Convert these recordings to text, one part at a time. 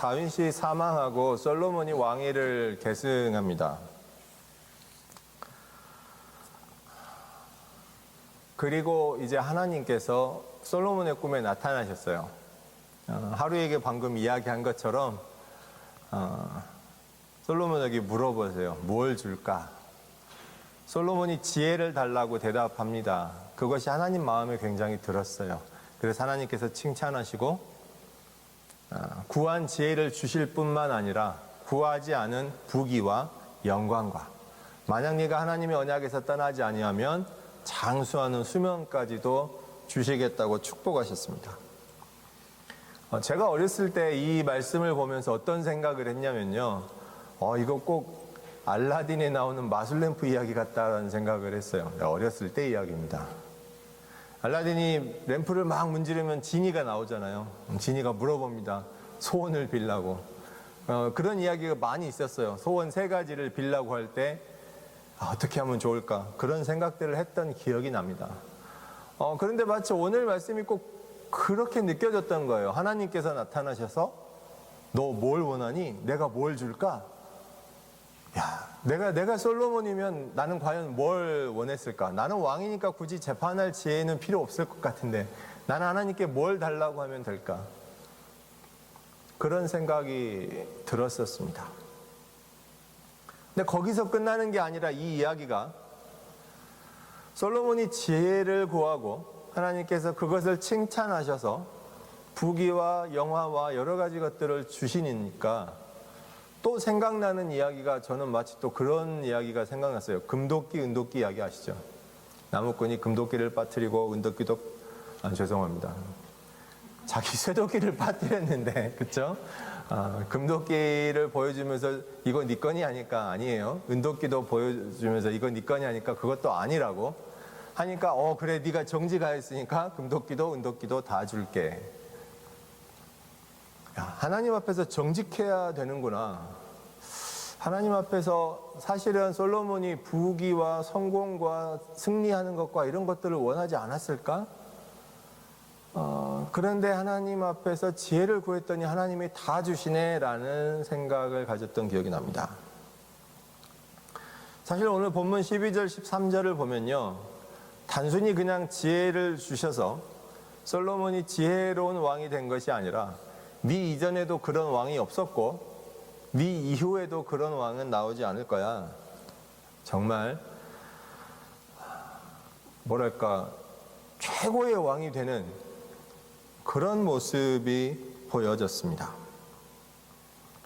다윗이 사망하고 솔로몬이 왕위를 계승합니다. 그리고 이제 하나님께서 솔로몬의 꿈에 나타나셨어요. 하루에게 방금 이야기한 것처럼 솔로몬에게 물어보세요. 뭘 줄까? 솔로몬이 지혜를 달라고 대답합니다. 그것이 하나님 마음에 굉장히 들었어요. 그래서 하나님께서 칭찬하시고 구한 지혜를 주실 뿐만 아니라 구하지 않은 부귀와 영광과 만약 네가 하나님의 언약에서 떠나지 아니하면 장수하는 수명까지도 주시겠다고 축복하셨습니다. 제가 어렸을 때 이 말씀을 보면서 어떤 생각을 했냐면요. 이거 꼭 알라딘에 나오는 마술램프 이야기 같다라는 생각을 했어요. 어렸을 때 이야기입니다. 알라딘이 램프를 막 문지르면 지니가 나오잖아요. 지니가 물어봅니다. 소원을 빌라고. 그런 이야기가 많이 있었어요. 소원 3가지를 빌라고 할 때 어떻게 하면 좋을까? 그런 생각들을 했던 기억이 납니다. 그런데 마치 오늘 말씀이 꼭 그렇게 느껴졌던 거예요. 하나님께서 나타나셔서 너 뭘 원하니? 내가 뭘 줄까? 야, 내가 솔로몬이면 나는 과연 뭘 원했을까? 나는 왕이니까 굳이 재판할 지혜는 필요 없을 것 같은데 나는 하나님께 뭘 달라고 하면 될까? 그런 생각이 들었었습니다. 근데 거기서 끝나는 게 아니라 이 이야기가 솔로몬이 지혜를 구하고 하나님께서 그것을 칭찬하셔서 부귀와 영화와 여러 가지 것들을 주시니까 또 생각나는 이야기가 저는 마치 또 그런 이야기가 생각났어요. 금도끼, 은도끼 이야기 아시죠? 나무꾼이 금도끼를 빠뜨리고 은도끼도 죄송합니다. 자기 쇠도끼를 빠뜨렸는데 그렇죠? 금도끼를 보여주면서 이거 네 거니 하니까 아니에요. 은도끼도 보여주면서 이거 네 거니 하니까 그것도 아니라고 하니까 그래 네가 정직하였으니까 금도끼도 은도끼도 다 줄게. 야, 하나님 앞에서 정직해야 되는구나. 하나님 앞에서 사실은 솔로몬이 부귀와 성공과 승리하는 것과 이런 것들을 원하지 않았을까? 그런데 하나님 앞에서 지혜를 구했더니 하나님이 다 주시네 라는 생각을 가졌던 기억이 납니다. 사실 오늘 본문 12절 13절을 보면요, 단순히 그냥 지혜를 주셔서 솔로몬이 지혜로운 왕이 된 것이 아니라 네 이전에도 그런 왕이 없었고 네 이후에도 그런 왕은 나오지 않을 거야. 정말 뭐랄까 최고의 왕이 되는 그런 모습이 보여졌습니다.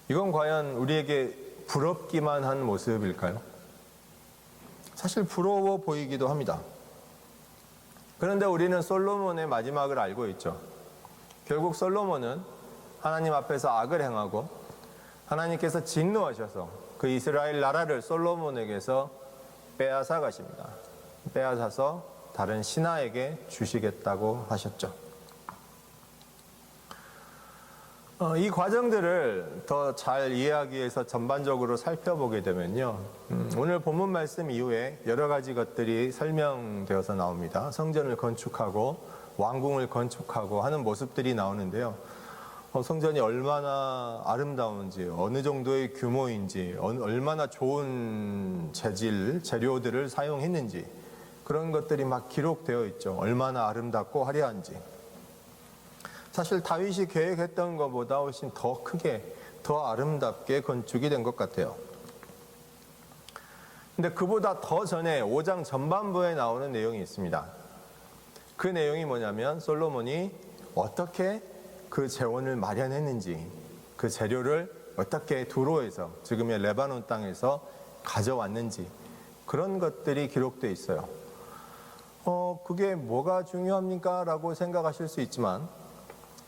이건 과연 우리에게 부럽기만 한 모습일까요? 사실 부러워 보이기도 합니다. 그런데 우리는 솔로몬의 마지막을 알고 있죠. 결국 솔로몬은 하나님 앞에서 악을 행하고 하나님께서 진노하셔서 그 이스라엘 나라를 솔로몬에게서 빼앗아 가십니다. 빼앗아서 다른 신하에게 주시겠다고 하셨죠. 이 과정들을 더 잘 이해하기 위해서 전반적으로 살펴보게 되면요, 오늘 본문 말씀 이후에 여러 가지 것들이 설명되어서 나옵니다. 성전을 건축하고 왕궁을 건축하고 하는 모습들이 나오는데요, 성전이 얼마나 아름다운지, 어느 정도의 규모인지, 얼마나 좋은 재료들을 사용했는지 그런 것들이 막 기록되어 있죠. 얼마나 아름답고 화려한지. 사실 다윗이 계획했던 것보다 훨씬 더 크게, 더 아름답게 건축이 된 것 같아요. 근데 그보다 더 전에 5장 전반부에 나오는 내용이 있습니다. 그 내용이 뭐냐면 솔로몬이 어떻게 그 재원을 마련했는지, 그 재료를 어떻게 두로에서, 지금의 레바논 땅에서 가져왔는지 그런 것들이 기록되어 있어요. 그게 뭐가 중요합니까? 라고 생각하실 수 있지만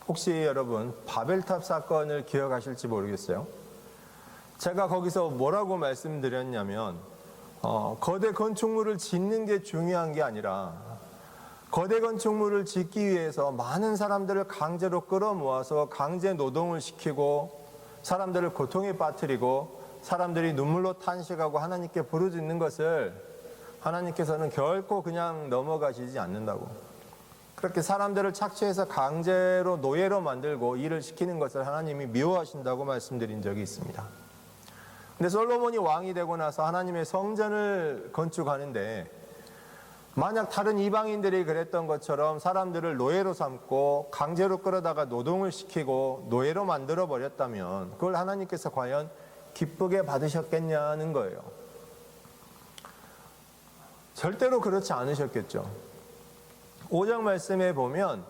혹시 여러분 바벨탑 사건을 기억하실지 모르겠어요. 제가 거기서 뭐라고 말씀드렸냐면 거대 건축물을 짓는 게 중요한 게 아니라 거대 건축물을 짓기 위해서 많은 사람들을 강제로 끌어모아서 강제 노동을 시키고 사람들을 고통에 빠뜨리고 사람들이 눈물로 탄식하고 하나님께 부르짖는 것을 하나님께서는 결코 그냥 넘어가시지 않는다고. 그렇게 사람들을 착취해서 강제로 노예로 만들고 일을 시키는 것을 하나님이 미워하신다고 말씀드린 적이 있습니다. 근데 솔로몬이 왕이 되고 나서 하나님의 성전을 건축하는데 만약 다른 이방인들이 그랬던 것처럼 사람들을 노예로 삼고 강제로 끌어다가 노동을 시키고 노예로 만들어 버렸다면 그걸 하나님께서 과연 기쁘게 받으셨겠냐는 거예요. 절대로 그렇지 않으셨겠죠. 5장 말씀에 보면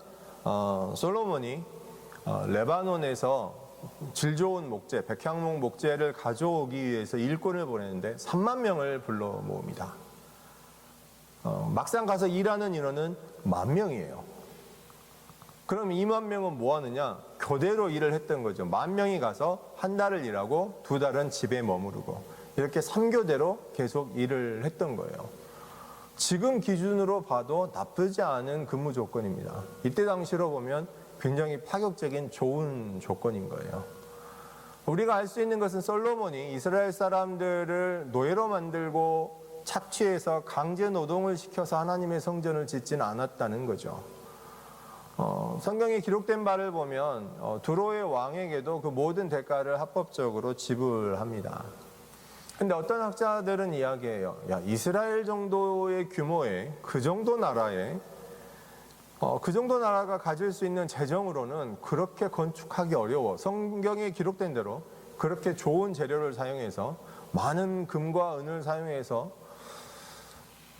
솔로몬이 레바논에서 질 좋은 목재, 백향목 목재를 가져오기 위해서 일꾼을 보내는데 3만 명을 불러 모읍니다. 막상 가서 일하는 인원은 10,000명이에요. 그럼 2만 명은 뭐 하느냐? 교대로 일을 했던 거죠. 10,000명이 가서 한 달을 일하고 2달은 집에 머무르고 이렇게 3교대로 계속 일을 했던 거예요. 지금 기준으로 봐도 나쁘지 않은 근무 조건입니다. 이때 당시로 보면 굉장히 파격적인 좋은 조건인 거예요. 우리가 알 수 있는 것은 솔로몬이 이스라엘 사람들을 노예로 만들고 착취해서 강제 노동을 시켜서 하나님의 성전을 짓지는 않았다는 거죠. 성경에 기록된 바를 보면 두로의 왕에게도 그 모든 대가를 합법적으로 지불합니다. 근데 어떤 학자들은 이야기해요. 야, 이스라엘 정도의 규모의 그 정도 나라에 그 정도 나라가 가질 수 있는 재정으로는 그렇게 건축하기 어려워. 성경에 기록된 대로 그렇게 좋은 재료를 사용해서 많은 금과 은을 사용해서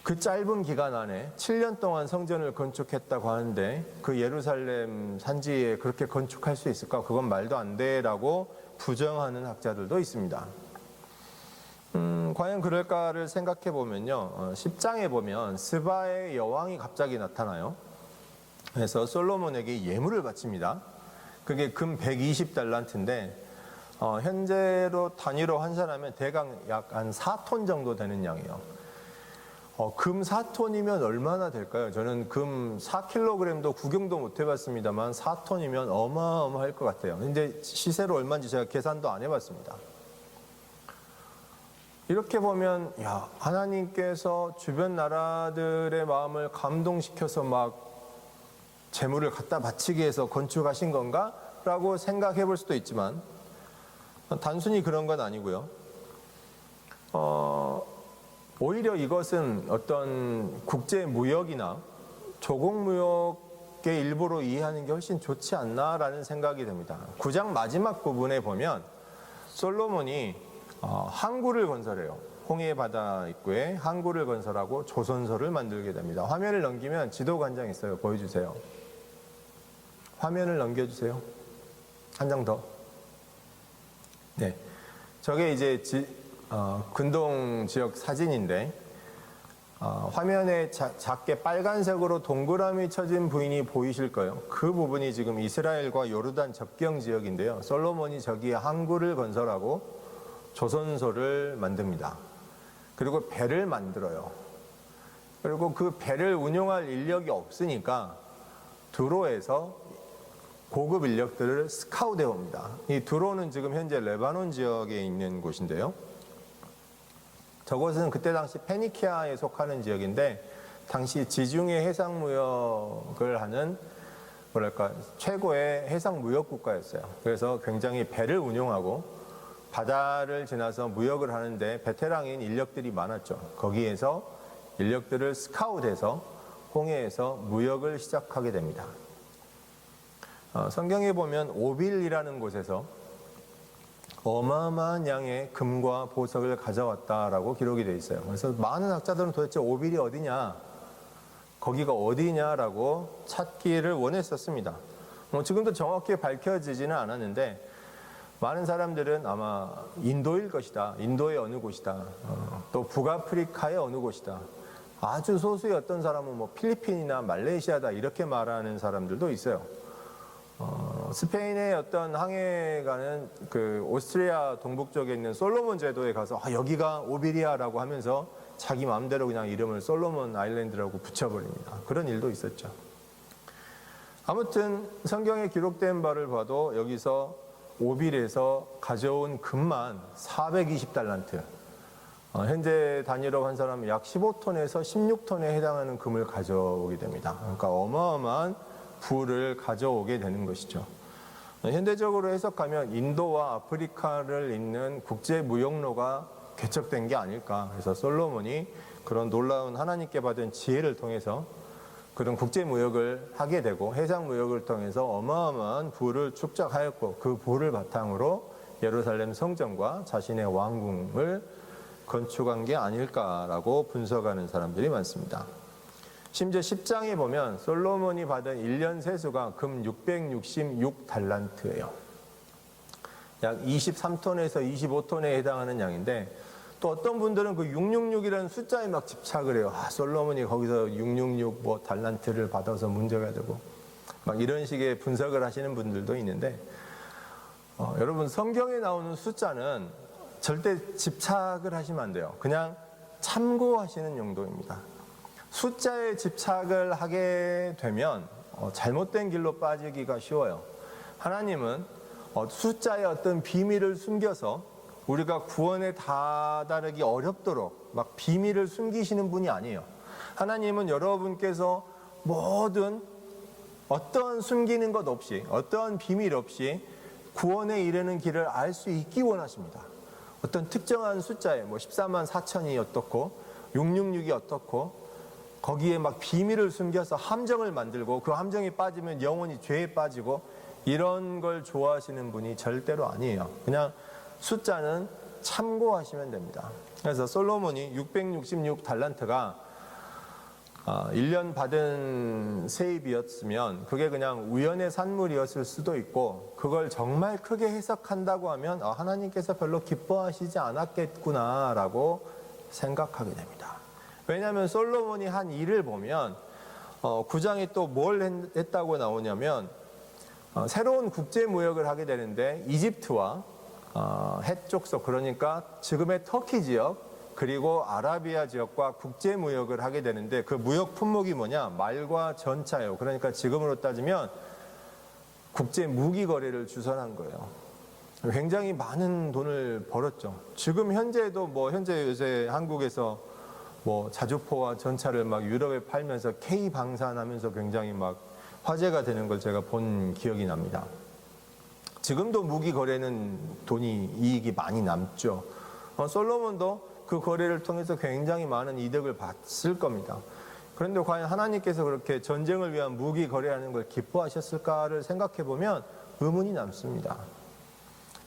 그 짧은 기간 안에 7년 동안 성전을 건축했다고 하는데 그 예루살렘 산지에 그렇게 건축할 수 있을까? 그건 말도 안 돼라고 부정하는 학자들도 있습니다. 과연 그럴까를 생각해 보면요. 10장에 보면 스바의 여왕이 갑자기 나타나요. 그래서 솔로몬에게 예물을 바칩니다. 그게 금 120달란트인데 현재로 단위로 환산하면 대강 약 한 4톤 정도 되는 양이에요. 금 4톤이면 얼마나 될까요? 저는 금 4kg도 구경도 못 해봤습니다만 4톤이면 어마어마할 것 같아요. 근데 시세로 얼마인지 제가 계산도 안 해봤습니다. 이렇게 보면 야, 하나님께서 주변 나라들의 마음을 감동시켜서 막 재물을 갖다 바치게 해서 건축하신 건가? 라고 생각해 볼 수도 있지만 단순히 그런 건 아니고요. 오히려 이것은 어떤 국제 무역이나 조공 무역의 일부로 이해하는 게 훨씬 좋지 않나라는 생각이 듭니다. 9장 마지막 부분에 보면 솔로몬이 항구를 건설해요. 홍해 바다 입구에 항구를 건설하고 조선소를 만들게 됩니다. 화면을 넘기면 지도가 한 장 있어요. 보여주세요. 화면을 넘겨주세요. 한 장 더. 네, 저게 이제 근동 지역 사진인데 화면에 작게 빨간색으로 동그라미 쳐진 부분이 보이실 거예요. 그 부분이 지금 이스라엘과 요르단 접경 지역인데요. 솔로몬이 저기에 항구를 건설하고 조선소를 만듭니다. 그리고 배를 만들어요. 그리고 그 배를 운용할 인력이 없으니까 두로에서 고급 인력들을 스카우트해 옵니다. 이 두로는 지금 현재 레바논 지역에 있는 곳인데요. 저곳은 그때 당시 페니키아에 속하는 지역인데 당시 지중해 해상무역을 하는 최고의 해상무역 국가였어요. 그래서 굉장히 배를 운용하고 바다를 지나서 무역을 하는데 베테랑인 인력들이 많았죠. 거기에서 인력들을 스카웃해서 홍해에서 무역을 시작하게 됩니다. 성경에 보면 오빌이라는 곳에서 어마어마한 양의 금과 보석을 가져왔다라고 기록이 되어 있어요. 그래서 많은 학자들은 도대체 오빌이 어디냐, 거기가 어디냐라고 찾기를 원했었습니다. 지금도 정확히 밝혀지지는 않았는데 많은 사람들은 아마 인도일 것이다, 인도의 어느 곳이다, 또 북아프리카의 어느 곳이다, 아주 소수의 어떤 사람은 뭐 필리핀이나 말레이시아다 이렇게 말하는 사람들도 있어요. 스페인의 어떤 항해가는 그 오스트리아 동북 쪽에 있는 솔로몬 제도에 가서 여기가 오비리아라고 하면서 자기 마음대로 그냥 이름을 솔로몬 아일랜드라고 붙여버립니다. 그런 일도 있었죠. 아무튼 성경에 기록된 바를 봐도 여기서 오빌에서 가져온 금만 420달란트, 현재 단위로 한 사람은 약 15톤에서 16톤에 해당하는 금을 가져오게 됩니다. 그러니까 어마어마한 부를 가져오게 되는 것이죠. 현대적으로 해석하면 인도와 아프리카를 잇는 국제 무역로가 개척된 게 아닐까. 그래서 솔로몬이 그런 놀라운 하나님께 받은 지혜를 통해서 그런 국제 무역을 하게 되고 해상 무역을 통해서 어마어마한 부를 축적하였고 그 부를 바탕으로 예루살렘 성전과 자신의 왕궁을 건축한 게 아닐까라고 분석하는 사람들이 많습니다. 심지어 10장에 보면 솔로몬이 받은 1년 세수가 금 666달란트예요. 약 23톤에서 25톤에 해당하는 양인데 또 어떤 분들은 그 666이라는 숫자에 막 집착을 해요. 솔로몬이 거기서 666 뭐 달란트를 받아서 문제가 되고 막 이런 식의 분석을 하시는 분들도 있는데 여러분 성경에 나오는 숫자는 절대 집착을 하시면 안 돼요. 그냥 참고하시는 용도입니다. 숫자에 집착을 하게 되면 잘못된 길로 빠지기가 쉬워요. 하나님은 숫자의 어떤 비밀을 숨겨서 우리가 구원에 다다르기 어렵도록 막 비밀을 숨기시는 분이 아니에요. 하나님은 여러분께서 모든 어떠한 숨기는 것 없이 어떠한 비밀 없이 구원에 이르는 길을 알 수 있기 원하십니다. 어떤 특정한 숫자에 뭐 14만 4천이 어떻고 666이 어떻고 거기에 막 비밀을 숨겨서 함정을 만들고 그 함정에 빠지면 영원히 죄에 빠지고 이런 걸 좋아하시는 분이 절대로 아니에요. 그냥 숫자는 참고하시면 됩니다. 그래서 솔로몬이 666달란트가 1년 받은 세입이었으면 그게 그냥 우연의 산물이었을 수도 있고 그걸 정말 크게 해석한다고 하면 하나님께서 별로 기뻐하시지 않았겠구나라고 생각하게 됩니다. 왜냐하면 솔로몬이 한 일을 보면 9장에 또 뭘 했다고 나오냐면 새로운 국제무역을 하게 되는데 이집트와 해쪽서 그러니까 지금의 터키 지역 그리고 아라비아 지역과 국제무역을 하게 되는데 그 무역 품목이 뭐냐? 말과 전차예요. 그러니까 지금으로 따지면 국제 무기 거래를 주선한 거예요. 굉장히 많은 돈을 벌었죠. 지금 현재도 현재 요새 한국에서 자주포와 전차를 막 유럽에 팔면서 K 방산하면서 굉장히 막 화제가 되는 걸 제가 본 기억이 납니다. 지금도 무기 거래는 돈이 이익이 많이 남죠. 솔로몬도 그 거래를 통해서 굉장히 많은 이득을 봤을 겁니다. 그런데 과연 하나님께서 그렇게 전쟁을 위한 무기 거래하는 걸 기뻐하셨을까를 생각해 보면 의문이 남습니다.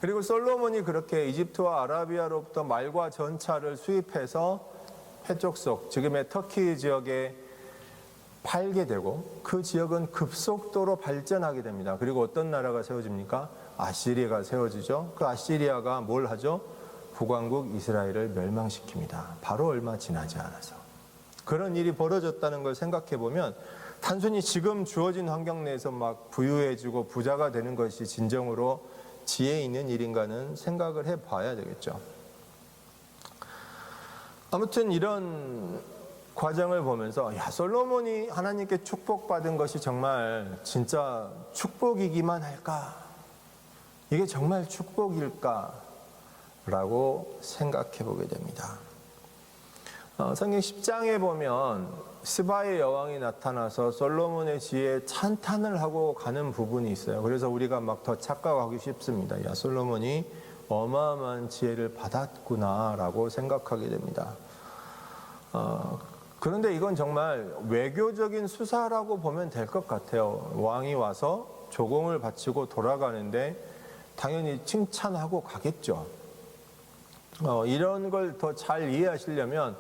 그리고 솔로몬이 그렇게 이집트와 아라비아로부터 말과 전차를 수입해서 해족속, 지금의 터키 지역에 팔게 되고 그 지역은 급속도로 발전하게 됩니다. 그리고 어떤 나라가 세워집니까? 아시리아가 세워지죠. 그 아시리아가 뭘 하죠? 북왕국 이스라엘을 멸망시킵니다. 바로 얼마 지나지 않아서. 그런 일이 벌어졌다는 걸 생각해 보면 단순히 지금 주어진 환경 내에서 막 부유해지고 부자가 되는 것이 진정으로 지혜 있는 일인가는 생각을 해봐야 되겠죠. 아무튼 이런 과정을 보면서 솔로몬이 하나님께 축복받은 것이 정말 진짜 축복이기만 할까? 이게 정말 축복일까? 라고 생각해 보게 됩니다. 성경 10장에 보면 스바의 여왕이 나타나서 솔로몬의 지혜에 찬탄을 하고 가는 부분이 있어요. 그래서 우리가 막 더 착각하기 쉽습니다. 솔로몬이 어마어마한 지혜를 받았구나 라고 생각하게 됩니다. 그런데 이건 정말 외교적인 수사라고 보면 될 것 같아요. 왕이 와서 조공을 바치고 돌아가는데 당연히 칭찬하고 가겠죠. 이런 걸 더 잘 이해하시려면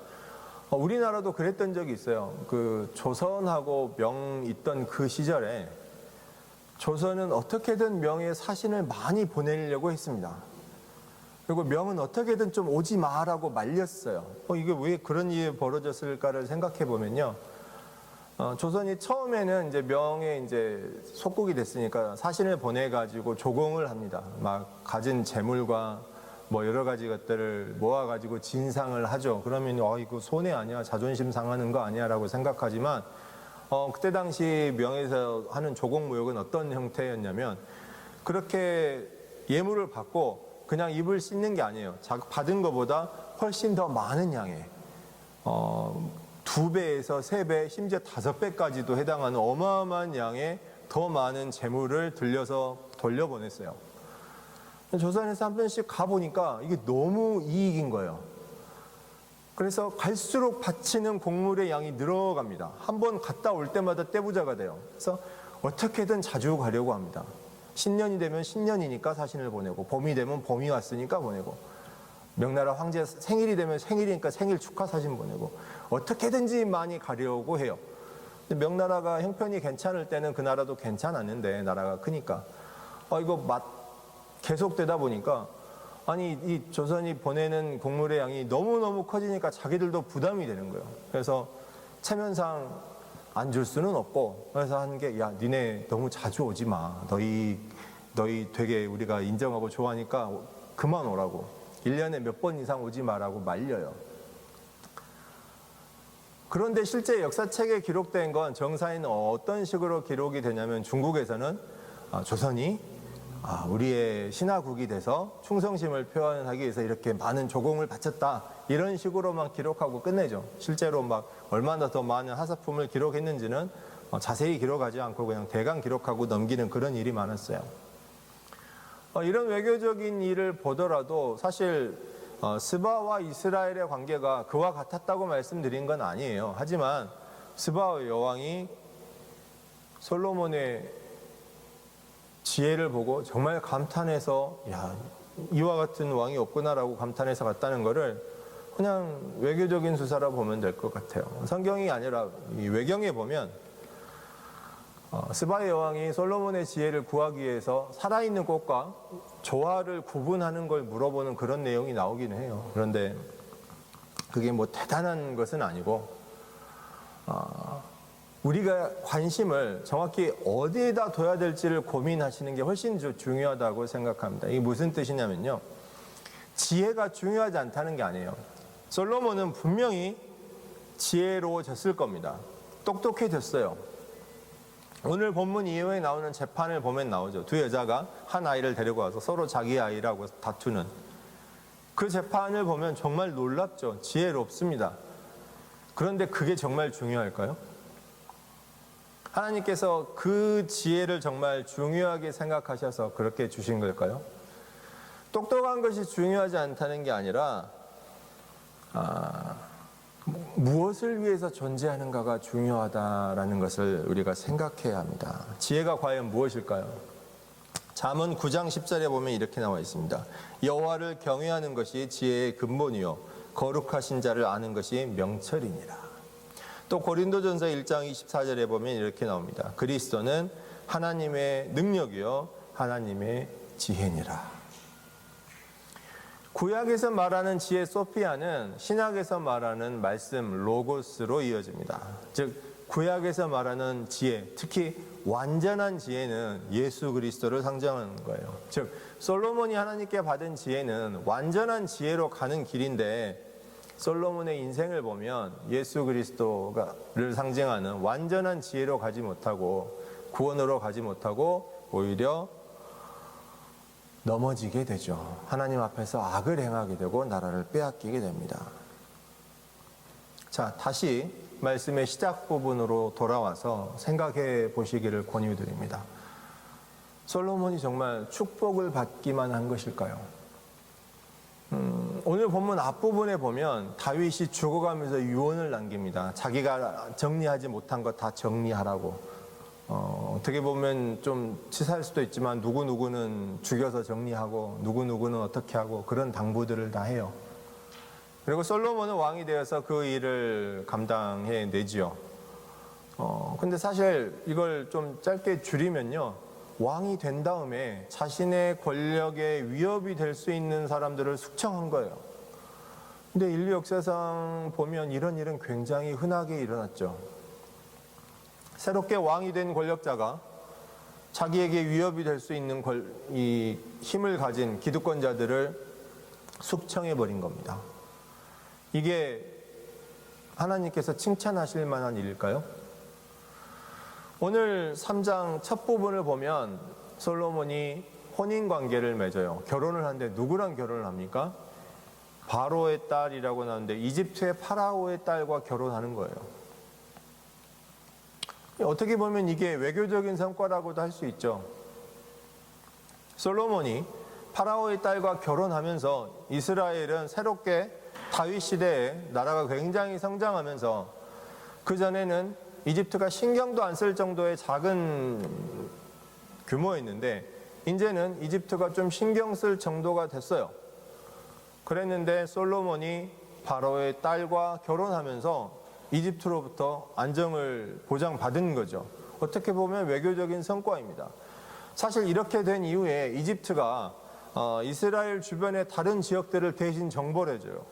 우리나라도 그랬던 적이 있어요. 그 조선하고 명 있던 그 시절에 조선은 어떻게든 명의 사신을 많이 보내려고 했습니다. 그리고 명은 어떻게든 좀 오지 마라고 말렸어요. 이게 왜 그런 일이 벌어졌을까를 생각해 보면요. 조선이 처음에는 이제 명에 이제 속국이 됐으니까 사신을 보내가지고 조공을 합니다. 막 가진 재물과 여러 가지 것들을 모아가지고 진상을 하죠. 그러면 이거 손해 아니야, 자존심 상하는 거 아니야라고 생각하지만 그때 당시 명에서 하는 조공무역은 어떤 형태였냐면 그렇게 예물을 받고 그냥 입을 씻는 게 아니에요. 받은 것보다 훨씬 더 많은 양의 2배에서 3배, 심지어 5배까지도 해당하는 어마어마한 양의 더 많은 재물을 들려서 돌려보냈어요. 조선에서 한 번씩 가보니까 이게 너무 이익인 거예요. 그래서 갈수록 바치는 곡물의 양이 늘어갑니다. 한 번 갔다 올 때마다 떼부자가 돼요. 그래서 어떻게든 자주 가려고 합니다. 신년이 되면 신년이니까 사신을 보내고, 봄이 되면 봄이 왔으니까 보내고, 명나라 황제 생일이 되면 생일이니까 생일 축하 사진 보내고, 어떻게든지 많이 가려고 해요. 근데 명나라가 형편이 괜찮을 때는 그 나라도 괜찮았는데, 나라가 크니까 이거 계속되다 보니까 아니 이 조선이 보내는 곡물의 양이 너무너무 커지니까 자기들도 부담이 되는 거예요. 그래서 체면상 안 줄 수는 없고, 그래서 하는 게, 야, 니네 너무 자주 오지 마. 너희 되게 우리가 인정하고 좋아하니까 그만 오라고. 1년에 몇 번 이상 오지 마라고 말려요. 그런데 실제 역사책에 기록된 건 정사에는 어떤 식으로 기록이 되냐면, 중국에서는 조선이 우리의 신하국이 돼서 충성심을 표현하기 위해서 이렇게 많은 조공을 바쳤다, 이런 식으로만 기록하고 끝내죠. 실제로 막 얼마나 더 많은 하사품을 기록했는지는 자세히 기록하지 않고 그냥 대강 기록하고 넘기는 그런 일이 많았어요. 이런 외교적인 일을 보더라도 사실 스바와 이스라엘의 관계가 그와 같았다고 말씀드린 건 아니에요. 하지만 스바 여왕이 솔로몬의 지혜를 보고 정말 감탄해서, 야, 이와 같은 왕이 없구나라고 감탄해서 갔다는 거를 그냥 외교적인 수사라 보면 될 것 같아요. 성경이 아니라 이 외경에 보면 스바의 여왕이 솔로몬의 지혜를 구하기 위해서 살아있는 꽃과 조화를 구분하는 걸 물어보는 그런 내용이 나오기는 해요. 그런데 그게 뭐 대단한 것은 아니고, 우리가 관심을 정확히 어디에다 둬야 될지를 고민하시는 게 훨씬 중요하다고 생각합니다. 이게 무슨 뜻이냐면요, 지혜가 중요하지 않다는 게 아니에요. 솔로몬은 분명히 지혜로워졌을 겁니다. 똑똑해졌어요. 오늘 본문 이후에 나오는 재판을 보면 나오죠. 두 여자가 한 아이를 데리고 와서 서로 자기 아이라고 다투는 그 재판을 보면 정말 놀랍죠. 지혜롭습니다. 그런데 그게 정말 중요할까요? 하나님께서 그 지혜를 정말 중요하게 생각하셔서 그렇게 주신 걸까요? 똑똑한 것이 중요하지 않다는 게 아니라 무엇을 위해서 존재하는가가 중요하다라는 것을 우리가 생각해야 합니다. 지혜가 과연 무엇일까요? 잠언 9장 10절에 보면 이렇게 나와 있습니다. 여호와를 경외하는 것이 지혜의 근본이요 거룩하신 자를 아는 것이 명철이니라. 또 고린도전서 1장 24절에 보면 이렇게 나옵니다. 그리스도는 하나님의 능력이요 하나님의 지혜니라. 구약에서 말하는 지혜 소피아는 신약에서 말하는 말씀 로고스로 이어집니다. 즉 구약에서 말하는 지혜, 특히 완전한 지혜는 예수 그리스도를 상징하는 거예요. 즉 솔로몬이 하나님께 받은 지혜는 완전한 지혜로 가는 길인데, 솔로몬의 인생을 보면 예수 그리스도를 상징하는 완전한 지혜로 가지 못하고 구원으로 가지 못하고 오히려 넘어지게 되죠. 하나님 앞에서 악을 행하게 되고 나라를 빼앗기게 됩니다. 자, 다시 말씀의 시작 부분으로 돌아와서 생각해 보시기를 권유드립니다. 솔로몬이 정말 축복을 받기만 한 것일까요? 오늘 본문 앞부분에 보면 다윗이 죽어가면서 유언을 남깁니다. 자기가 정리하지 못한 것 다 정리하라고. 어떻게 보면 좀 치사할 수도 있지만 누구누구는 죽여서 정리하고 누구누구는 어떻게 하고 그런 당부들을 다 해요. 그리고 솔로몬은 왕이 되어서 그 일을 감당해 내지요. 근데 사실 이걸 좀 짧게 줄이면요, 왕이 된 다음에 자신의 권력에 위협이 될 수 있는 사람들을 숙청한 거예요. 근데 인류 역사상 보면 이런 일은 굉장히 흔하게 일어났죠. 새롭게 왕이 된 권력자가 자기에게 위협이 될 수 있는 이 힘을 가진 기득권자들을 숙청해버린 겁니다. 이게 하나님께서 칭찬하실 만한 일일까요? 오늘 3장 첫 부분을 보면 솔로몬이 혼인관계를 맺어요. 결혼을 하는데 누구랑 결혼을 합니까? 바로의 딸이라고 나오는데 이집트의 파라오의 딸과 결혼하는 거예요. 어떻게 보면 이게 외교적인 성과라고도 할 수 있죠. 솔로몬이 파라오의 딸과 결혼하면서 이스라엘은 새롭게 다윗 시대에 나라가 굉장히 성장하면서 그전에는 이집트가 신경도 안 쓸 정도의 작은 규모였는데 이제는 이집트가 좀 신경 쓸 정도가 됐어요. 그랬는데 솔로몬이 바로의 딸과 결혼하면서 이집트로부터 안정을 보장받은 거죠. 어떻게 보면 외교적인 성과입니다. 사실 이렇게 된 이후에 이집트가 이스라엘 주변의 다른 지역들을 대신 정벌해 줘요.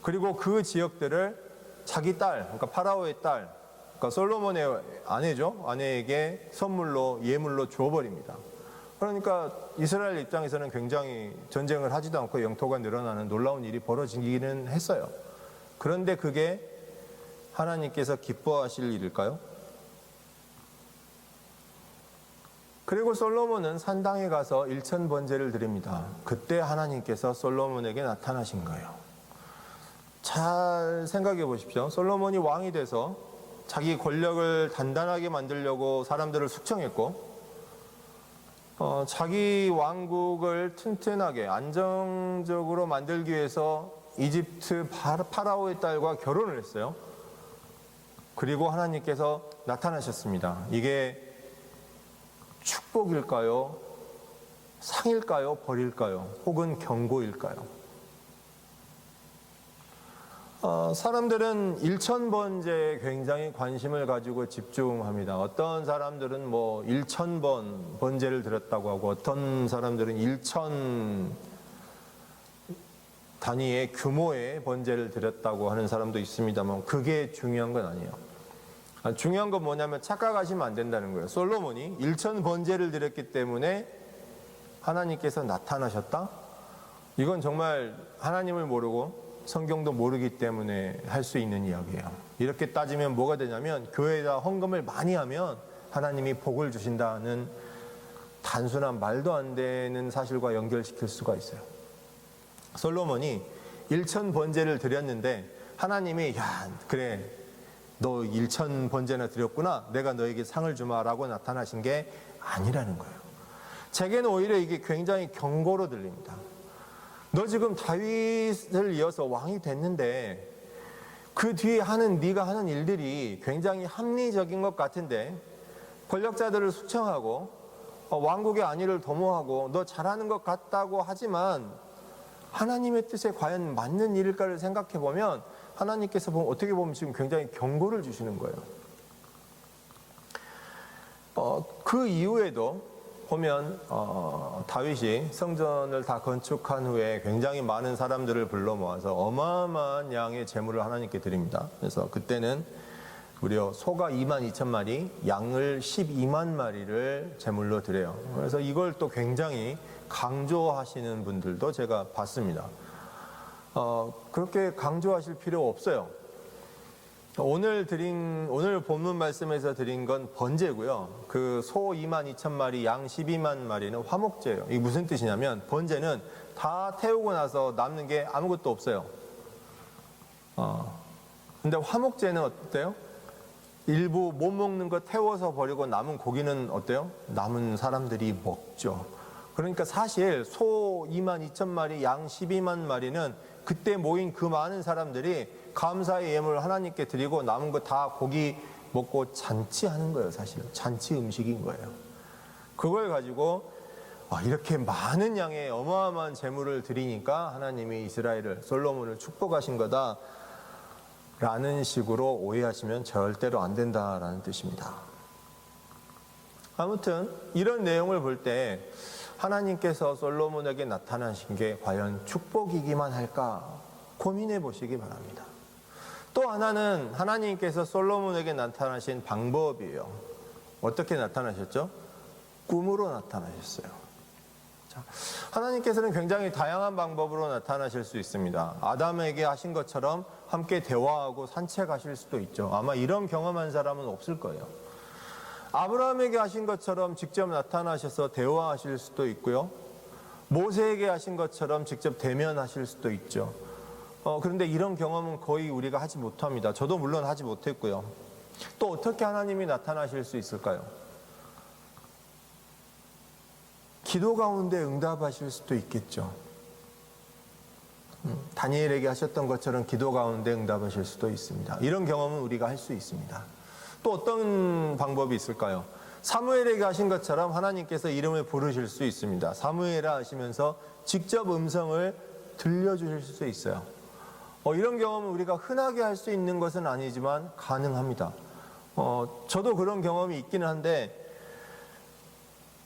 그리고 그 지역들을 자기 딸, 그러니까 파라오의 딸, 그러니까 솔로몬의 아내죠. 아내에게 선물로, 예물로 줘버립니다. 그러니까 이스라엘 입장에서는 굉장히 전쟁을 하지도 않고 영토가 늘어나는 놀라운 일이 벌어지기는 했어요. 그런데 그게 하나님께서 기뻐하실 일일까요? 그리고 솔로몬은 산당에 가서 1천 번제를 드립니다. 그때 하나님께서 솔로몬에게 나타나신 거예요. 잘 생각해 보십시오. 솔로몬이 왕이 돼서 자기 권력을 단단하게 만들려고 사람들을 숙청했고 자기 왕국을 튼튼하게 안정적으로 만들기 위해서 이집트 파라오의 딸과 결혼을 했어요. 그리고 하나님께서 나타나셨습니다. 이게 축복일까요? 상일까요? 벌일까요? 혹은 경고일까요? 사람들은 1,000번제에 굉장히 관심을 가지고 집중합니다. 어떤 사람들은 뭐 1,000번 번제를 드렸다고 하고 어떤 사람들은 1,000 단위의 규모의 번제를 드렸다고 하는 사람도 있습니다만 그게 중요한 건 아니에요. 중요한 건 뭐냐면 착각하시면 안 된다는 거예요. 솔로몬이 1,000 번제를 드렸기 때문에 하나님께서 나타나셨다? 이건 정말 하나님을 모르고 성경도 모르기 때문에 할 수 있는 이야기예요. 이렇게 따지면 뭐가 되냐면 교회에다 헌금을 많이 하면 하나님이 복을 주신다는 단순한 말도 안 되는 사실과 연결시킬 수가 있어요. 솔로몬이 1,000 번제를 드렸는데 하나님이 야 그래 너 1,000 번제나 드렸구나 내가 너에게 상을 주마라고 나타나신 게 아니라는 거예요. 제게는 오히려 이게 굉장히 경고로 들립니다. 너 지금 다윗을 이어서 왕이 됐는데 그 뒤에 네가 하는 일들이 굉장히 합리적인 것 같은데 권력자들을 숙청하고 왕국의 안위를 도모하고 너 잘하는 것 같다고 하지만 하나님의 뜻에 과연 맞는 일일까를 생각해 보면 하나님께서 어떻게 보면 지금 굉장히 경고를 주시는 거예요. 그 이후에도 보면 다윗이 성전을 다 건축한 후에 굉장히 많은 사람들을 불러 모아서 어마어마한 양의 제물을 하나님께 드립니다. 그래서 그때는 무려 소가 22,000마리, 양을 12만 마리를 제물로 드려요. 그래서 이걸 또 굉장히 강조하시는 분들도 제가 봤습니다. 그렇게 강조하실 필요 없어요. 오늘 본문 말씀에서 드린 건 번제고요. 그 소 22,000마리, 양 12만 마리는 화목제예요. 이게 무슨 뜻이냐면 번제는 다 태우고 나서 남는 게 아무것도 없어요. 근데 화목제는 어때요? 일부 못 먹는 거 태워서 버리고 남은 고기는 어때요? 남은 사람들이 먹죠. 그러니까 사실 소 22,000마리, 양 12만 마리는 그때 모인 그 많은 사람들이 감사의 예물을 하나님께 드리고 남은 거 다 고기 먹고 잔치하는 거예요. 사실 잔치 음식인 거예요. 그걸 가지고 이렇게 많은 양의 어마어마한 제물을 드리니까 하나님이 이스라엘을 솔로몬을 축복하신 거다 라는 식으로 오해하시면 절대로 안 된다라는 뜻입니다. 아무튼 이런 내용을 볼 때 하나님께서 솔로몬에게 나타나신 게 과연 축복이기만 할까 고민해 보시기 바랍니다. 또 하나는 하나님께서 솔로몬에게 나타나신 방법이에요. 어떻게 나타나셨죠? 꿈으로 나타나셨어요. 자, 하나님께서는 굉장히 다양한 방법으로 나타나실 수 있습니다. 아담에게 하신 것처럼 함께 대화하고 산책하실 수도 있죠. 아마 이런 경험한 사람은 없을 거예요. 아브라함에게 하신 것처럼 직접 나타나셔서 대화하실 수도 있고요. 모세에게 하신 것처럼 직접 대면하실 수도 있죠. 그런데 이런 경험은 거의 우리가 하지 못합니다. 저도 물론 하지 못했고요. 또 어떻게 하나님이 나타나실 수 있을까요? 기도 가운데 응답하실 수도 있겠죠. 다니엘에게 하셨던 것처럼 기도 가운데 응답하실 수도 있습니다. 이런 경험은 우리가 할 수 있습니다. 또 어떤 방법이 있을까요? 사무엘에게 하신 것처럼 하나님께서 이름을 부르실 수 있습니다. 사무엘아 하시면서 직접 음성을 들려주실 수 있어요. 이런 경험은 우리가 흔하게 할 수 있는 것은 아니지만 가능합니다. 저도 그런 경험이 있기는 한데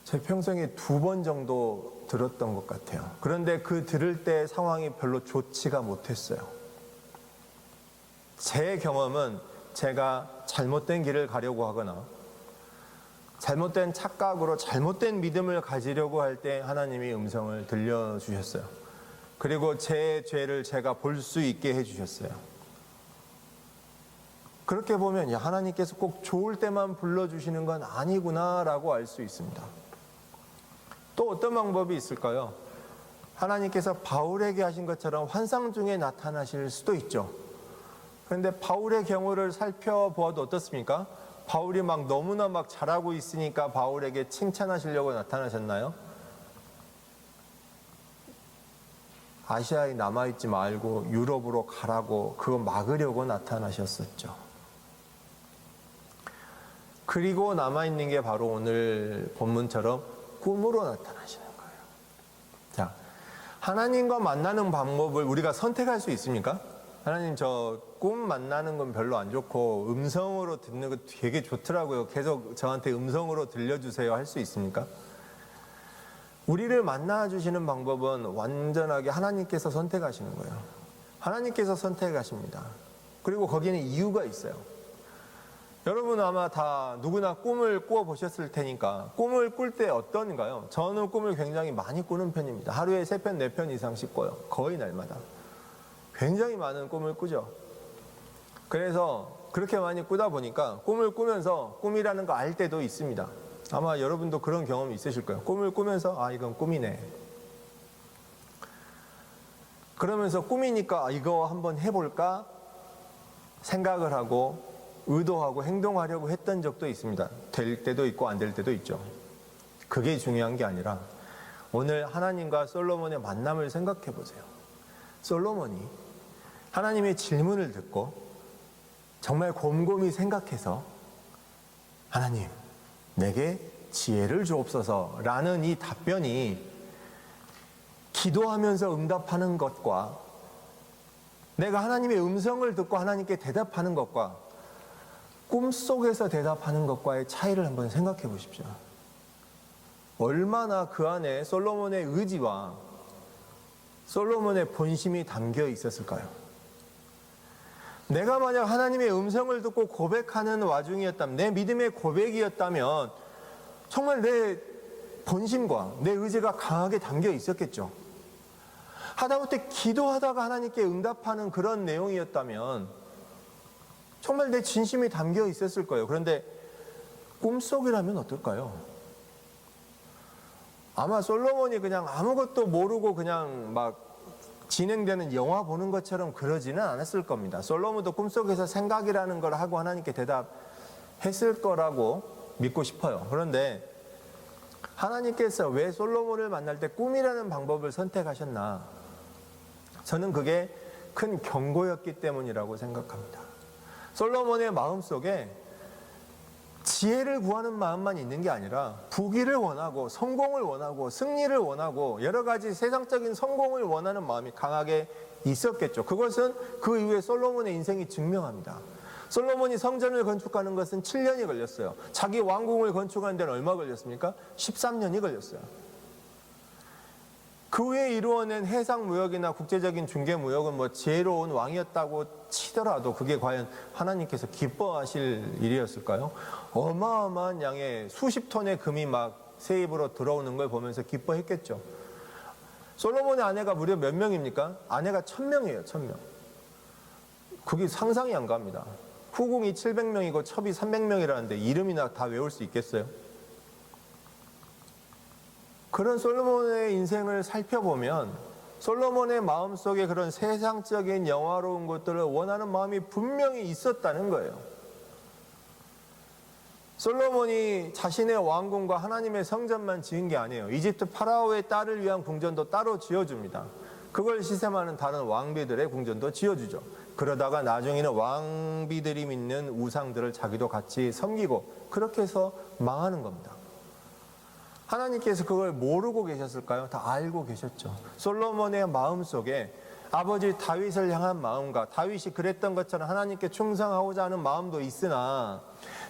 제 평생에 2번 정도 들었던 것 같아요. 그런데 그 들을 때 상황이 별로 좋지가 못했어요. 제 경험은 제가 잘못된 길을 가려고 하거나 잘못된 착각으로 잘못된 믿음을 가지려고 할 때 하나님이 음성을 들려주셨어요. 그리고 제 죄를 제가 볼 수 있게 해주셨어요. 그렇게 보면 하나님께서 꼭 좋을 때만 불러주시는 건 아니구나라고 알 수 있습니다. 또 어떤 방법이 있을까요? 하나님께서 바울에게 하신 것처럼 환상 중에 나타나실 수도 있죠. 그런데 바울의 경우를 살펴보아도 어떻습니까? 바울이 너무나 잘하고 있으니까 바울에게 칭찬하시려고 나타나셨나요? 아시아에 남아있지 말고 유럽으로 가라고 그거 막으려고 나타나셨었죠. 그리고 남아있는 게 바로 오늘 본문처럼 꿈으로 나타나시는 거예요. 자, 하나님과 만나는 방법을 우리가 선택할 수 있습니까? 하나님 저 꿈 만나는 건 별로 안 좋고 음성으로 듣는 거 되게 좋더라고요. 계속 저한테 음성으로 들려주세요 할 수 있습니까? 우리를 만나주시는 방법은 완전하게 하나님께서 선택하시는 거예요. 하나님께서 선택하십니다. 그리고 거기는 이유가 있어요. 여러분 아마 다 누구나 꿈을 꾸어보셨을 테니까 꿈을 꿀 때 어떤가요? 저는 꿈을 굉장히 많이 꾸는 편입니다. 하루에 3편, 4편 이상씩 꿔요. 거의 날마다. 굉장히 많은 꿈을 꾸죠. 그래서 그렇게 많이 꾸다 보니까 꿈을 꾸면서 꿈이라는 거 알 때도 있습니다. 아마 여러분도 그런 경험이 있으실 거예요. 꿈을 꾸면서 이건 꿈이네. 그러면서 꿈이니까 이거 한번 해볼까 생각을 하고 의도하고 행동하려고 했던 적도 있습니다. 될 때도 있고 안 될 때도 있죠. 그게 중요한 게 아니라 오늘 하나님과 솔로몬의 만남을 생각해 보세요. 솔로몬이 하나님의 질문을 듣고 정말 곰곰이 생각해서 하나님 내게 지혜를 주옵소서 라는 이 답변이 기도하면서 응답하는 것과 내가 하나님의 음성을 듣고 하나님께 대답하는 것과 꿈속에서 대답하는 것과의 차이를 한번 생각해 보십시오. 얼마나 그 안에 솔로몬의 의지와 솔로몬의 본심이 담겨 있었을까요? 내가 만약 하나님의 음성을 듣고 고백하는 와중이었다면, 내 믿음의 고백이었다면 정말 내 본심과 내 의지가 강하게 담겨 있었겠죠. 하다못해 기도하다가 하나님께 응답하는 그런 내용이었다면 정말 내 진심이 담겨 있었을 거예요. 그런데 꿈속이라면 어떨까요? 아마 솔로몬이 그냥 아무것도 모르고 그냥 진행되는 영화 보는 것처럼 그러지는 않았을 겁니다. 솔로몬도 꿈속에서 생각이라는 걸 하고 하나님께 대답했을 거라고 믿고 싶어요. 그런데 하나님께서 왜 솔로몬을 만날 때 꿈이라는 방법을 선택하셨나? 저는 그게 큰 경고였기 때문이라고 생각합니다. 솔로몬의 마음속에 지혜를 구하는 마음만 있는 게 아니라 부귀를 원하고 성공을 원하고 승리를 원하고 여러 가지 세상적인 성공을 원하는 마음이 강하게 있었겠죠. 그것은 그 이후에 솔로몬의 인생이 증명합니다. 솔로몬이 성전을 건축하는 것은 7년이 걸렸어요. 자기 왕궁을 건축하는 데는 얼마 걸렸습니까? 13년이 걸렸어요. 그 후에 이루어낸 해상무역이나 국제적인 중개무역은 지혜로운 왕이었다고 치더라도 그게 과연 하나님께서 기뻐하실 일이었을까요? 어마어마한 양의 수십 톤의 금이 새 입으로 들어오는 걸 보면서 기뻐했겠죠. 솔로몬의 아내가 무려 몇 명입니까? 아내가 1000명이에요. 1000명. 그게 상상이 안 갑니다. 후궁이 700명이고 첩이 300명이라는데 이름이나 다 외울 수 있겠어요? 그런 솔로몬의 인생을 살펴보면 솔로몬의 마음속에 그런 세상적인 영화로운 것들을 원하는 마음이 분명히 있었다는 거예요. 솔로몬이 자신의 왕궁과 하나님의 성전만 지은 게 아니에요. 이집트 파라오의 딸을 위한 궁전도 따로 지어줍니다. 그걸 시샘하는 다른 왕비들의 궁전도 지어주죠. 그러다가 나중에는 왕비들이 믿는 우상들을 자기도 같이 섬기고 그렇게 해서 망하는 겁니다. 하나님께서 그걸 모르고 계셨을까요? 다 알고 계셨죠. 솔로몬의 마음속에 아버지 다윗을 향한 마음과 다윗이 그랬던 것처럼 하나님께 충성하고자 하는 마음도 있으나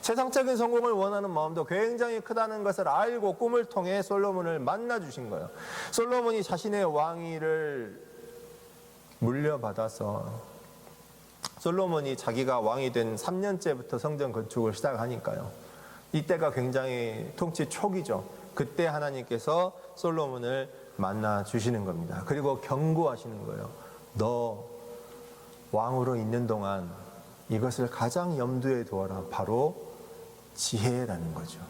세상적인 성공을 원하는 마음도 굉장히 크다는 것을 알고 꿈을 통해 솔로몬을 만나 주신 거예요. 솔로몬이 자신의 왕위를 물려받아서 솔로몬이 자기가 왕이 된 3년째부터 성전 건축을 시작하니까요. 이때가 굉장히 통치 초기죠. 그때 하나님께서 솔로몬을 만나 주시는 겁니다. 그리고 경고하시는 거예요. 너 왕으로 있는 동안 이것을 가장 염두에 두어라. 바로 지혜라는 거죠.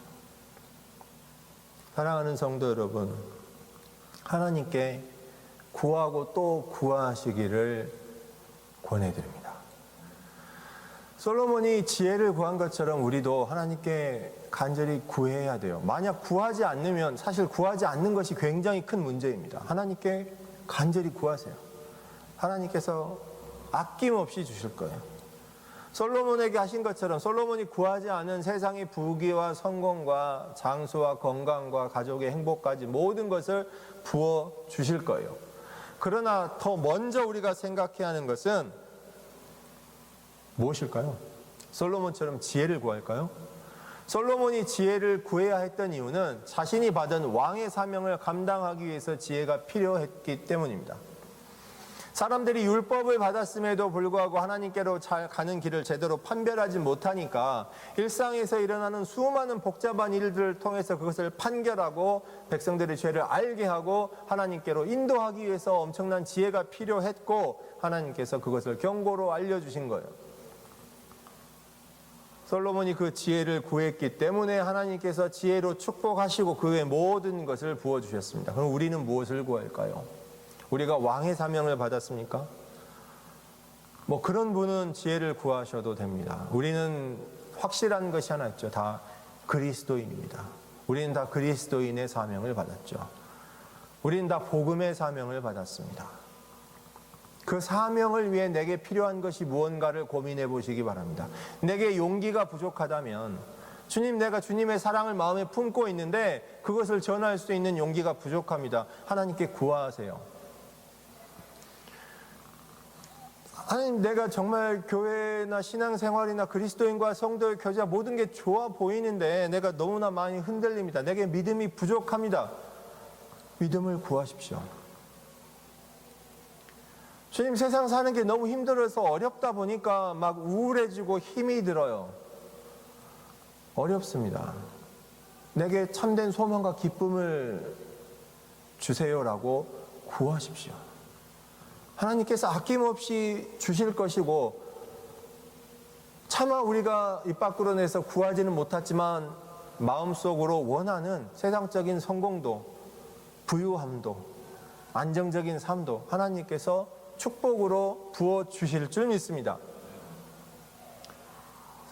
사랑하는 성도 여러분, 하나님께 구하고 또 구하시기를 권해드립니다. 솔로몬이 지혜를 구한 것처럼 우리도 하나님께 간절히 구해야 돼요. 만약 구하지 않으면 사실 구하지 않는 것이 굉장히 큰 문제입니다. 하나님께 간절히 구하세요. 하나님께서 아낌없이 주실 거예요. 솔로몬에게 하신 것처럼 솔로몬이 구하지 않은 세상의 부귀와 성공과 장수와 건강과 가족의 행복까지 모든 것을 부어 주실 거예요. 그러나 더 먼저 우리가 생각해야 하는 것은 무엇일까요? 솔로몬처럼 지혜를 구할까요? 솔로몬이 지혜를 구해야 했던 이유는 자신이 받은 왕의 사명을 감당하기 위해서 지혜가 필요했기 때문입니다. 사람들이 율법을 받았음에도 불구하고 하나님께로 잘 가는 길을 제대로 판별하지 못하니까 일상에서 일어나는 수많은 복잡한 일들을 통해서 그것을 판결하고 백성들의 죄를 알게 하고 하나님께로 인도하기 위해서 엄청난 지혜가 필요했고 하나님께서 그것을 경고로 알려주신 거예요. 솔로몬이 그 지혜를 구했기 때문에 하나님께서 지혜로 축복하시고 그의 모든 것을 부어주셨습니다. 그럼 우리는 무엇을 구할까요? 우리가 왕의 사명을 받았습니까? 그런 분은 지혜를 구하셔도 됩니다. 우리는 확실한 것이 하나 있죠. 다 그리스도인입니다. 우리는 다 그리스도인의 사명을 받았죠. 우리는 다 복음의 사명을 받았습니다. 그 사명을 위해 내게 필요한 것이 무언가를 고민해 보시기 바랍니다. 내게 용기가 부족하다면 주님, 내가 주님의 사랑을 마음에 품고 있는데 그것을 전할 수 있는 용기가 부족합니다. 하나님께 구하세요. 하나님, 내가 정말 교회나 신앙생활이나 그리스도인과 성도의 교제와 모든 게 좋아 보이는데 내가 너무나 많이 흔들립니다. 내게 믿음이 부족합니다. 믿음을 구하십시오. 주님, 세상 사는 게 너무 힘들어서 어렵다 보니까 막 우울해지고 힘이 들어요. 어렵습니다. 내게 참된 소망과 기쁨을 주세요라고 구하십시오. 하나님께서 아낌없이 주실 것이고 차마 우리가 입 밖으로 내서 구하지는 못했지만 마음속으로 원하는 세상적인 성공도 부유함도 안정적인 삶도 하나님께서 축복으로 부어주실 줄 믿습니다.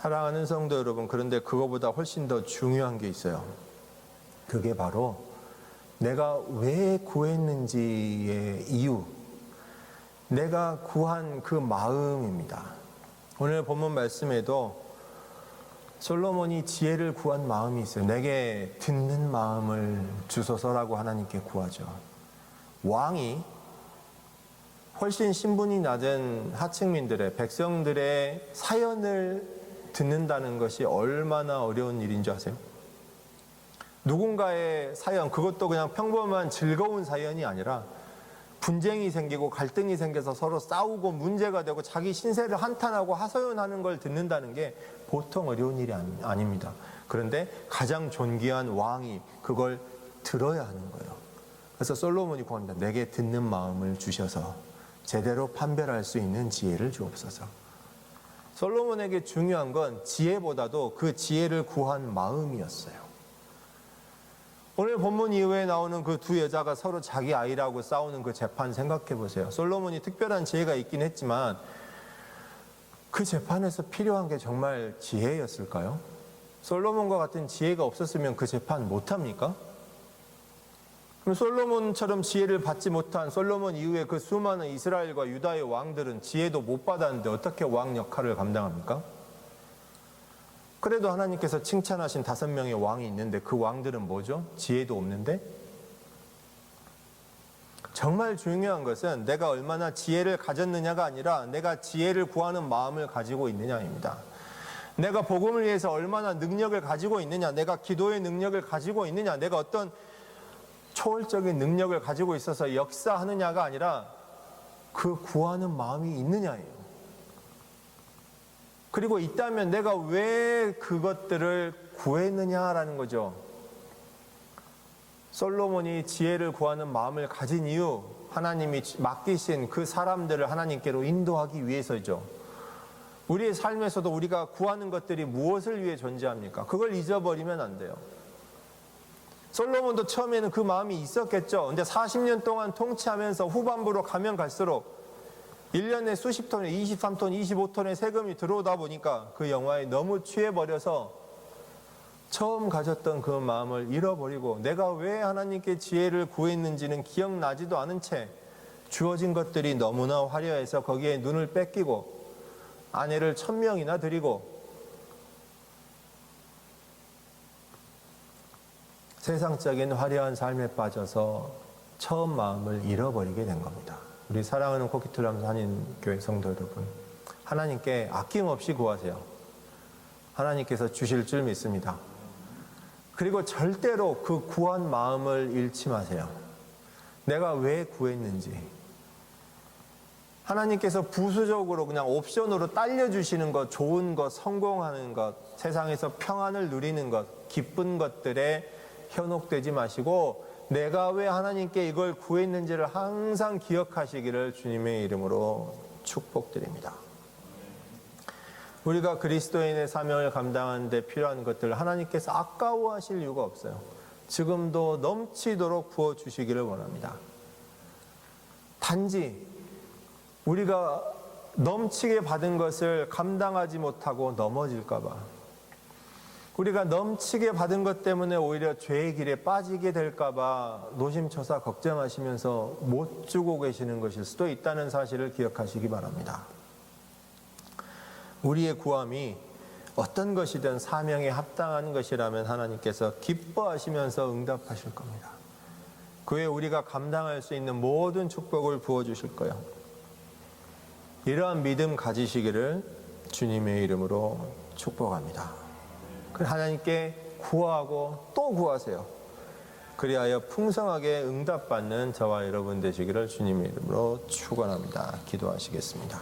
사랑하는 성도 여러분, 그런데 그거보다 훨씬 더 중요한 게 있어요. 그게 바로 내가 왜 구했는지의 이유, 내가 구한 그 마음입니다. 오늘 본문 말씀에도 솔로몬이 지혜를 구한 마음이 있어요. 내게 듣는 마음을 주소서라고 하나님께 구하죠. 왕이 훨씬 신분이 낮은 하층민들의 백성들의 사연을 듣는다는 것이 얼마나 어려운 일인 줄 아세요? 누군가의 사연, 그것도 그냥 평범한 즐거운 사연이 아니라 분쟁이 생기고 갈등이 생겨서 서로 싸우고 문제가 되고 자기 신세를 한탄하고 하소연하는 걸 듣는다는 게 보통 어려운 일이 아닙니다. 그런데 가장 존귀한 왕이 그걸 들어야 하는 거예요. 그래서 솔로몬이 구합니다. 내게 듣는 마음을 주셔서 제대로 판별할 수 있는 지혜를 주옵소서. 솔로몬에게 중요한 건 지혜보다도 그 지혜를 구한 마음이었어요. 오늘 본문 이후에 나오는 그 두 여자가 서로 자기 아이라고 싸우는 그 재판 생각해 보세요. 솔로몬이 특별한 지혜가 있긴 했지만 그 재판에서 필요한 게 정말 지혜였을까요? 솔로몬과 같은 지혜가 없었으면 그 재판 못합니까? 그럼 솔로몬처럼 지혜를 받지 못한 솔로몬 이후에 그 수많은 이스라엘과 유다의 왕들은 지혜도 못 받았는데 어떻게 왕 역할을 감당합니까? 그래도 하나님께서 칭찬하신 5명의 왕이 있는데 그 왕들은 뭐죠? 지혜도 없는데? 정말 중요한 것은 내가 얼마나 지혜를 가졌느냐가 아니라 내가 지혜를 구하는 마음을 가지고 있느냐입니다. 내가 복음을 위해서 얼마나 능력을 가지고 있느냐, 내가 기도의 능력을 가지고 있느냐, 내가 어떤 초월적인 능력을 가지고 있어서 역사하느냐가 아니라 그 구하는 마음이 있느냐예요. 그리고 있다면 내가 왜 그것들을 구했느냐라는 거죠. 솔로몬이 지혜를 구하는 마음을 가진 이유, 하나님이 맡기신 그 사람들을 하나님께로 인도하기 위해서죠. 우리의 삶에서도 우리가 구하는 것들이 무엇을 위해 존재합니까? 그걸 잊어버리면 안 돼요. 솔로몬도 처음에는 그 마음이 있었겠죠. 근데 40년 동안 통치하면서 후반부로 가면 갈수록 1년에 수십 톤에 23톤, 25톤의 세금이 들어오다 보니까 그 영화에 너무 취해버려서 처음 가졌던 그 마음을 잃어버리고 내가 왜 하나님께 지혜를 구했는지는 기억나지도 않은 채 주어진 것들이 너무나 화려해서 거기에 눈을 뺏기고 아내를 1000명이나 드리고 세상적인 화려한 삶에 빠져서 처음 마음을 잃어버리게 된 겁니다. 우리 사랑하는 코키틀람 한인교회 성도 여러분, 하나님께 아낌없이 구하세요. 하나님께서 주실 줄 믿습니다. 그리고 절대로 그 구한 마음을 잃지 마세요. 내가 왜 구했는지. 하나님께서 부수적으로 그냥 옵션으로 딸려주시는 것, 좋은 것, 성공하는 것, 세상에서 평안을 누리는 것, 기쁜 것들에 현혹되지 마시고 내가 왜 하나님께 이걸 구했는지를 항상 기억하시기를 주님의 이름으로 축복드립니다. 우리가 그리스도인의 사명을 감당하는 데 필요한 것들을 하나님께서 아까워하실 이유가 없어요. 지금도 넘치도록 부어주시기를 원합니다. 단지 우리가 넘치게 받은 것을 감당하지 못하고 넘어질까 봐, 우리가 넘치게 받은 것 때문에 오히려 죄의 길에 빠지게 될까 봐 노심초사 걱정하시면서 못 주고 계시는 것일 수도 있다는 사실을 기억하시기 바랍니다. 우리의 구함이 어떤 것이든 사명에 합당한 것이라면 하나님께서 기뻐하시면서 응답하실 겁니다. 그 외에 우리가 감당할 수 있는 모든 축복을 부어주실 거예요. 이러한 믿음 가지시기를 주님의 이름으로 축복합니다. 하나님께 구하고 또 구하세요. 그리하여 풍성하게 응답받는 저와 여러분 되시기를 주님의 이름으로 축원합니다. 기도하시겠습니다.